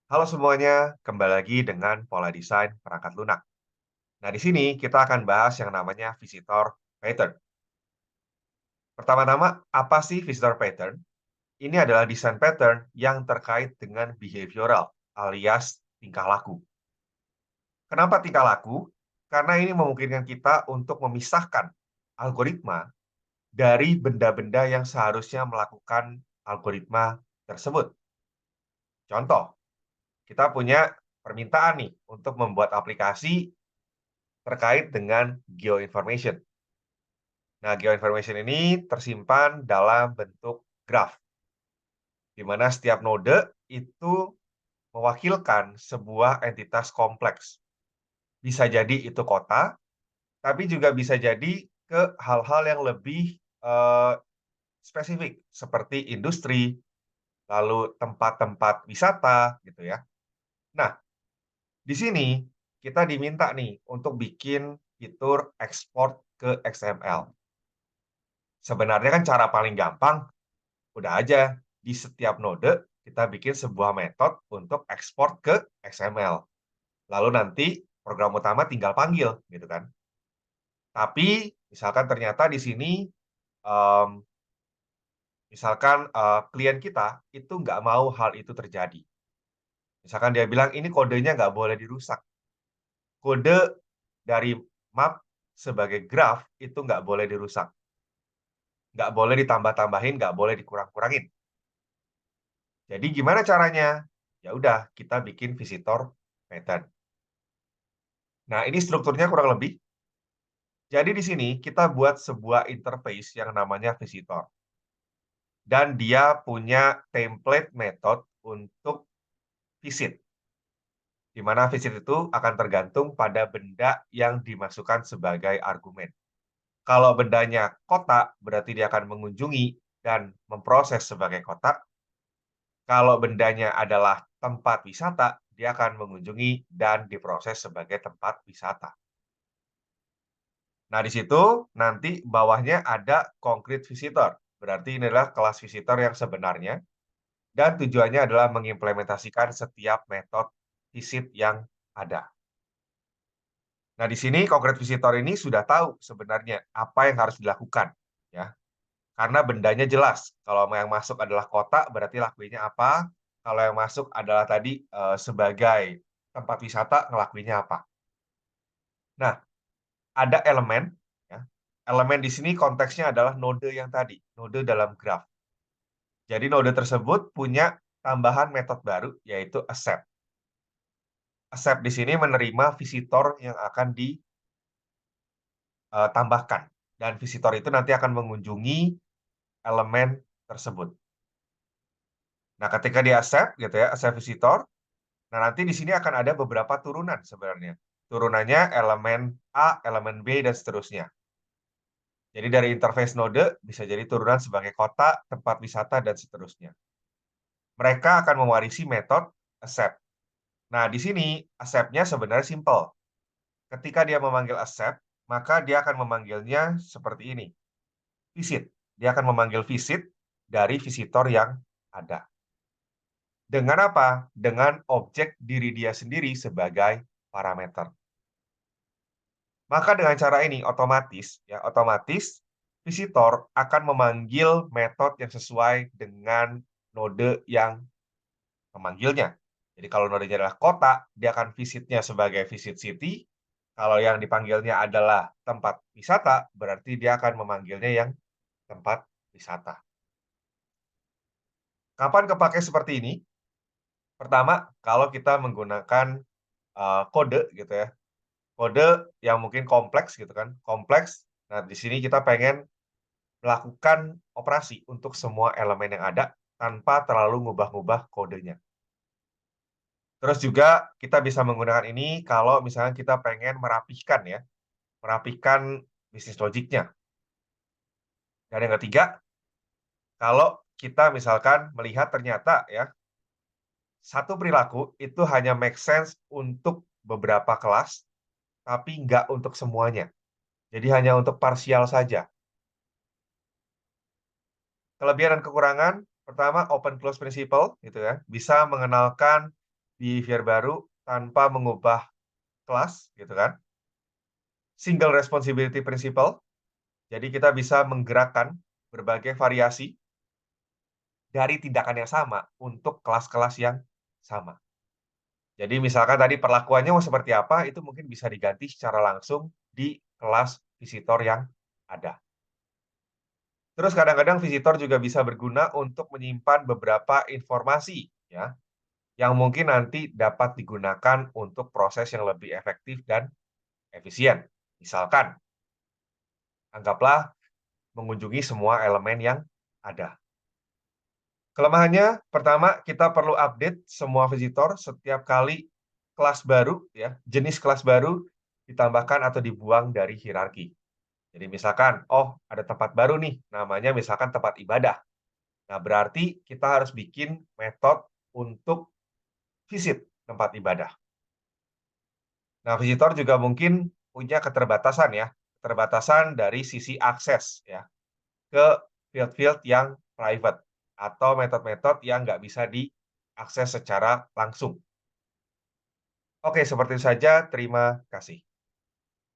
Halo semuanya, kembali lagi dengan pola desain perangkat lunak. Nah, di sini kita akan bahas yang namanya visitor pattern. Pertama-tama, apa sih visitor pattern? Ini adalah desain pattern yang terkait dengan behavioral alias tingkah laku. Kenapa tingkah laku? Karena ini memungkinkan kita untuk memisahkan algoritma dari benda-benda yang seharusnya melakukan algoritma tersebut. Contoh, kita punya permintaan nih untuk membuat aplikasi terkait dengan geoinformation. Nah, geoinformation ini tersimpan dalam bentuk graf, di mana setiap node itu mewakilkan sebuah entitas kompleks. Bisa jadi itu kota, tapi juga bisa jadi ke hal-hal yang lebih eh, spesifik, seperti industri, lalu tempat-tempat wisata, gitu ya. Nah, di sini kita diminta nih untuk bikin fitur ekspor ke XML. Sebenarnya kan cara paling gampang, udah aja di setiap node kita bikin sebuah metode untuk ekspor ke XML. Lalu nanti program utama tinggal panggil, gitu kan. Tapi misalkan ternyata di sini, em, misalkan klien kita itu nggak mau hal itu terjadi. Misalkan dia bilang ini kodenya nggak boleh dirusak. Kode dari map sebagai graf itu nggak boleh dirusak. Nggak boleh ditambah-tambahin, nggak boleh dikurang-kurangin. Jadi gimana caranya? Ya udah, kita bikin visitor pattern. Nah, ini strukturnya kurang lebih. Jadi di sini kita buat sebuah interface yang namanya visitor. Dan dia punya template method untuk visit. Di mana visit itu akan tergantung pada benda yang dimasukkan sebagai argumen. Kalau bendanya kota, berarti dia akan mengunjungi dan memproses sebagai kota. Kalau bendanya adalah tempat wisata, dia akan mengunjungi dan diproses sebagai tempat wisata. Nah, di situ nanti bawahnya ada concrete visitor. Berarti ini adalah kelas visitor yang sebenarnya, dan tujuannya adalah mengimplementasikan setiap metode visit yang ada. Nah, di sini concrete visitor ini sudah tahu sebenarnya apa yang harus dilakukan, ya. Karena bendanya jelas. Kalau yang masuk adalah kota, berarti lakuinnya apa? Kalau yang masuk adalah tadi sebagai tempat wisata, ngelakuinnya apa? Nah, ada elemen, ya. Elemen di sini konteksnya adalah node yang tadi, node dalam graf. Jadi node tersebut punya tambahan metode baru, yaitu accept. Accept di sini menerima visitor yang akan ditambahkan. Dan visitor itu nanti akan mengunjungi elemen tersebut. Nah, ketika di accept, gitu ya, accept visitor, nah nanti di sini akan ada beberapa turunan sebenarnya. Turunannya elemen A, elemen B, dan seterusnya. Jadi dari interface node bisa jadi turunan sebagai kota, tempat wisata, dan seterusnya. Mereka akan mewarisi metode accept. Nah, di sini accept-nya sebenarnya simple. Ketika dia memanggil accept, maka dia akan memanggilnya seperti ini, visit. Dia akan memanggil visit dari visitor yang ada. Dengan apa? Dengan objek diri dia sendiri sebagai parameter. Maka dengan cara ini otomatis visitor akan memanggil metode yang sesuai dengan node yang memanggilnya. Jadi kalau nodenya adalah kota, dia akan visitnya sebagai visit city. Kalau yang dipanggilnya adalah tempat wisata, berarti dia akan memanggilnya yang tempat wisata. Kapan kepake seperti ini? Pertama, kalau kita menggunakan kode gitu ya. Kode yang mungkin kompleks gitu kan, kompleks. Nah, di sini kita pengen melakukan operasi untuk semua elemen yang ada tanpa terlalu ngubah-ngubah kodenya. Terus juga kita bisa menggunakan ini kalau misalnya kita pengen merapihkan ya, merapihkan bisnis logiknya. Dan yang ketiga, kalau kita misalkan melihat ternyata ya, satu perilaku itu hanya make sense untuk beberapa kelas, tapi nggak untuk semuanya. Jadi hanya untuk parsial saja. Kelebihan dan kekurangan, pertama open close principle gitu ya, bisa mengenalkan behavior baru tanpa mengubah kelas, gitu kan. Single responsibility principle, jadi kita bisa menggerakkan berbagai variasi dari tindakan yang sama untuk kelas-kelas yang sama. Jadi misalkan tadi perlakuannya mau seperti apa, itu mungkin bisa diganti secara langsung di kelas visitor yang ada. Terus kadang-kadang visitor juga bisa berguna untuk menyimpan beberapa informasi, ya, yang mungkin nanti dapat digunakan untuk proses yang lebih efektif dan efisien. Misalkan, anggaplah mengunjungi semua elemen yang ada. Kelemahannya, pertama, kita perlu update semua visitor setiap kali kelas baru, ya, jenis kelas baru ditambahkan atau dibuang dari hierarki. Jadi misalkan, oh ada tempat baru nih, namanya misalkan tempat ibadah. Nah, berarti kita harus bikin metode untuk visit tempat ibadah. Nah, visitor juga mungkin punya keterbatasan ya, keterbatasan dari sisi akses ya ke field-field yang private atau metode-metode yang nggak bisa diakses secara langsung. Oke, seperti itu saja. Terima kasih.